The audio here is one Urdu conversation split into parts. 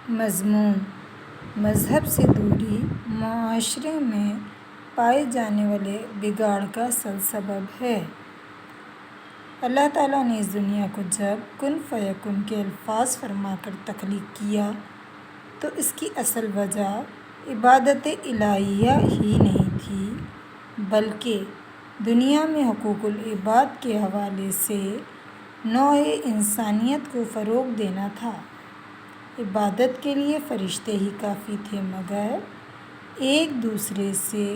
مضمون: مذہب سے دوری معاشرے میں پائے جانے والے بگاڑ کا اصل سبب ہے۔ اللہ تعالیٰ نے اس دنیا کو جب کن فیکون کے الفاظ فرما کر تخلیق کیا تو اس کی اصل وجہ عبادت الہیہ ہی نہیں تھی، بلکہ دنیا میں حقوق العباد کے حوالے سے نوع انسانیت کو فروغ دینا تھا۔ عبادت کے لیے فرشتے ہی کافی تھے، مگر ایک دوسرے سے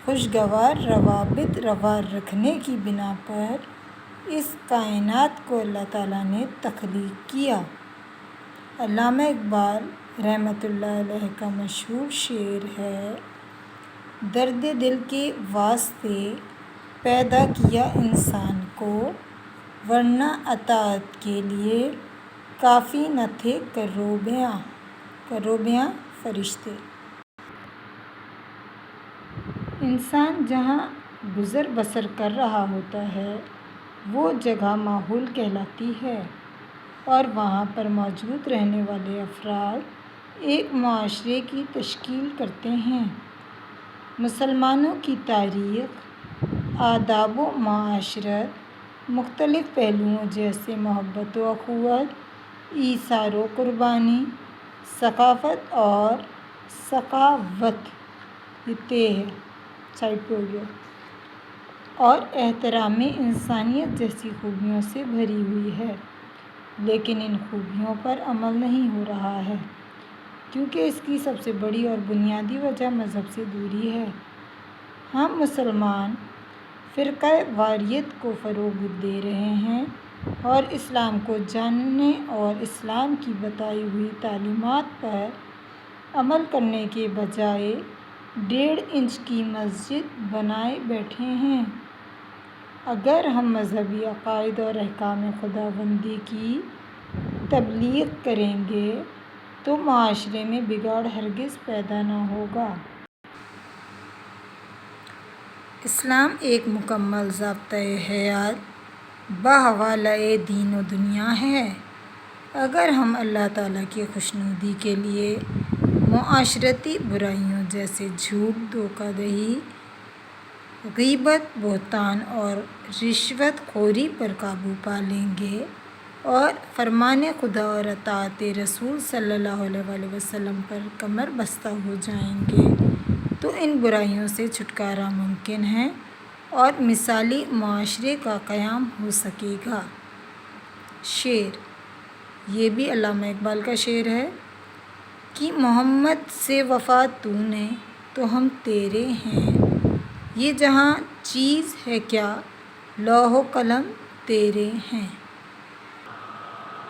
خوشگوار روابط روا رکھنے کی بنا پر اس کائنات کو اللہ تعالیٰ نے تخلیق کیا۔ علامہ اقبال رحمۃ اللہ علیہ کا مشہور شعر ہے: درد دل کے واسطے پیدا کیا انسان کو، ورنہ اطاعت کے لیے کافی نہ تھے کروبیاں فرشتے۔ انسان جہاں گزر بسر کر رہا ہوتا ہے وہ جگہ ماحول کہلاتی ہے، اور وہاں پر موجود رہنے والے افراد ایک معاشرے کی تشکیل کرتے ہیں۔ مسلمانوں کی تاریخ، آداب و معاشرت، مختلف پہلوؤں جیسے محبت و اخوت، ایثار و قربانی، ثقافت اور سخاوت اور احترام انسانیت جیسی خوبیوں سے بھری ہوئی ہے، لیکن ان خوبیوں پر عمل نہیں ہو رہا ہے، کیونکہ اس کی سب سے بڑی اور بنیادی وجہ مذہب سے دوری ہے۔ ہم مسلمان فرقہ واریت کو فروغ دے رہے ہیں اور اسلام کو جاننے اور اسلام کی بتائی ہوئی تعلیمات پر عمل کرنے کے بجائے 1.5 انچ کی مسجد بنائے بیٹھے ہیں۔ اگر ہم مذہبی عقائد اور احکام خداوندی کی تبلیغ کریں گے تو معاشرے میں بگاڑ ہرگز پیدا نہ ہوگا۔ اسلام ایک مکمل ضابطۂ حیات بحوالہ دین و دنیا ہے۔ اگر ہم اللہ تعالیٰ کی خوشنودی کے لیے معاشرتی برائیوں جیسے جھوٹ، دھوکہ دہی، غیبت، بہتان اور رشوت خوری پر قابو پا لیں گے اور فرمان خدا اور اطاعت رسول صلی اللہ علیہ وسلم پر کمر بستہ ہو جائیں گے تو ان برائیوں سے چھٹکارا ممکن ہے اور مثالی معاشرے کا قیام ہو سکے گا۔ شعر: یہ بھی علامہ اقبال کا شعر ہے کہ محمد سے وفا تو نے تو ہم تیرے ہیں، یہ جہاں چیز ہے کیا، لوح و قلم تیرے ہیں۔